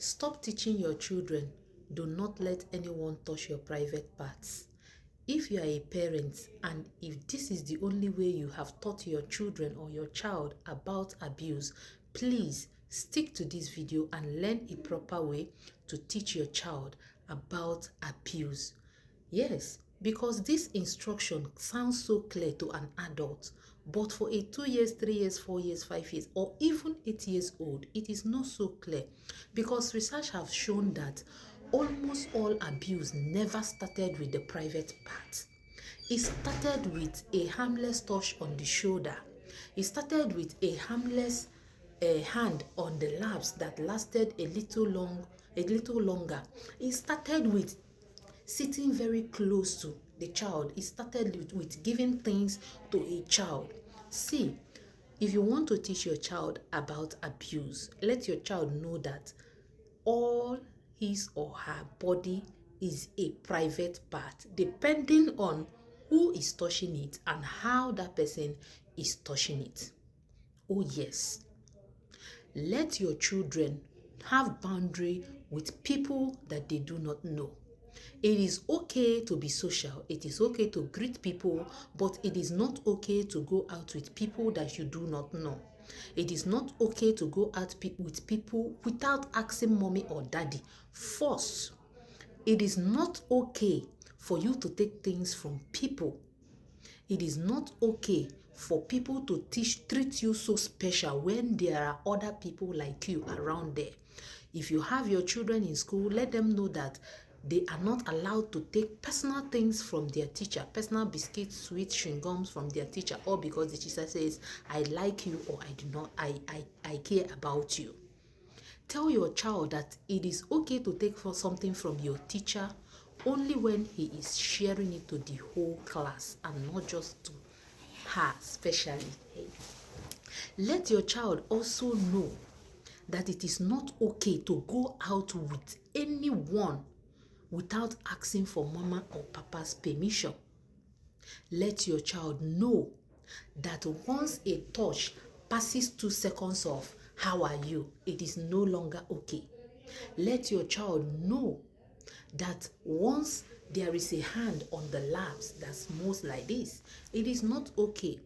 Stop teaching your children. Do not let anyone touch your private parts. If you are a parent and if this is the only way you have taught your children or your child about abuse, please stick to this video and learn a proper way to teach your child about abuse. Yes, because this instruction sounds so clear to an adult, but for a 2 years, 3 years, 4 years, 5 years, or even 8 years old, it is not so clear because research has shown that almost all abuse never started with the private part. It started with a harmless touch on the shoulder. It started with a harmless hand on the laps that lasted a little longer. It started with sitting very close to the child. It started with giving things to a child. See, if you want to teach your child about abuse, let your child know that all his or her body is a private part, depending on who is touching it and how that person is touching it. Oh, yes. Let your children have boundary with people that they do not know. It is okay to be social. It is okay to greet people, but it is not okay to go out with people that you do not know. It is not okay to go out with people without asking mommy or daddy first. It is not okay for you to take things from people. It is not okay for people to treat you so special when there are other people like you around there. If you have your children in school, let them know that they are not allowed to take personal things from their teacher, personal biscuits, sweets, chewing gums from their teacher, or because the teacher says, I like you or I do not, I care about you. Tell your child that it is okay to take for something from your teacher only when he is sharing it to the whole class and not just to her specially. Let your child also know that it is not okay to go out with anyone without asking for mama or papa's permission. Let your child know that once a touch passes 2 seconds of how are you, it is no longer okay. Let your child know that once there is a hand on the laps that moves like this, it is not okay.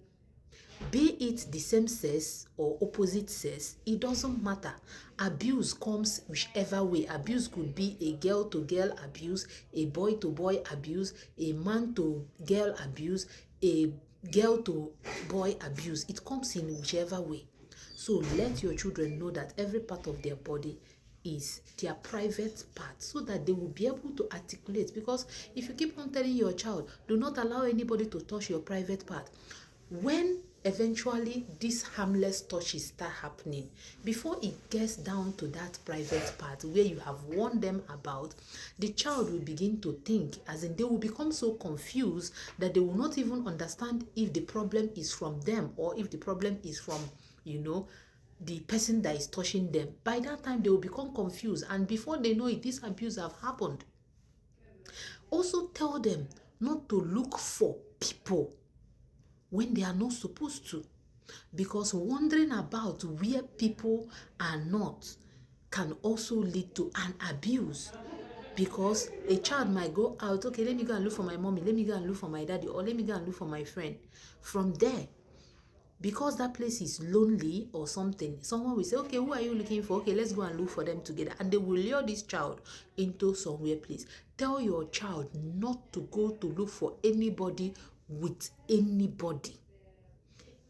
Be it the same sex or opposite sex, it doesn't matter. Abuse comes whichever way. Abuse could be a girl to girl abuse, a boy to boy abuse, a man to girl abuse, a girl to boy abuse. It comes in whichever way. So let your children know that every part of their body is their private part so that they will be able to articulate. Because if you keep on telling your child, do not allow anybody to touch your private part, when eventually these harmless touches start happening, before it gets down to that private part where you have warned them about, the child will begin to think, as in they will become so confused that they will not even understand if the problem is from them or if the problem is from, the person that is touching them. By that time, they will become confused, and before they know it, this abuse have happened. Also tell them not to look for people when they are not supposed to, because wandering about where people are not can also lead to an abuse. Because a child might go out, okay, let me go and look for my mommy, let me go and look for my daddy, or let me go and look for my friend. From there, because that place is lonely or something, someone will say, okay, who are you looking for? Okay, let's go and look for them together. And they will lure this child into somewhere place. Tell your child not to go to look for anybody with anybody.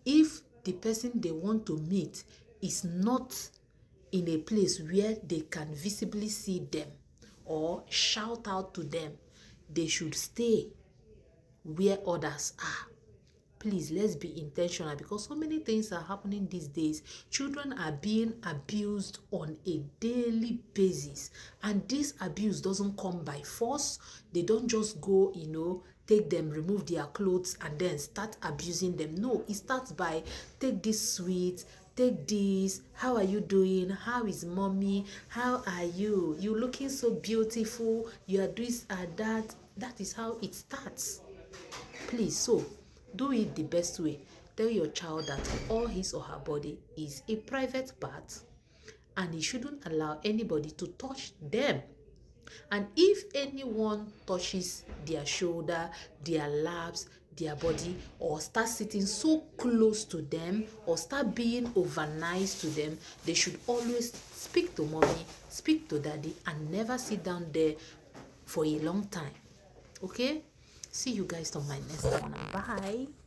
If the person they want to meet is not in a place where they can visibly see them or shout out to them, they should stay where others are. Please, let's be intentional, because so many things are happening these days. Children are being abused on a daily basis, and this abuse doesn't come by force. They don't just go, take them, remove their clothes, and then start abusing them. No, it starts by, take this sweet, take this, how are you doing, how is mommy, how are you, you looking so beautiful, you are this and that. That is how it starts. Please, so do it the best way. Tell your child that all his or her body is a private part, and he shouldn't allow anybody to touch them. And if anyone touches their shoulder, their laps, their body, or start sitting so close to them, or start being over nice to them, they should always speak to mommy, speak to daddy, and never sit down there for a long time. Okay? See you guys on my next one. Bye.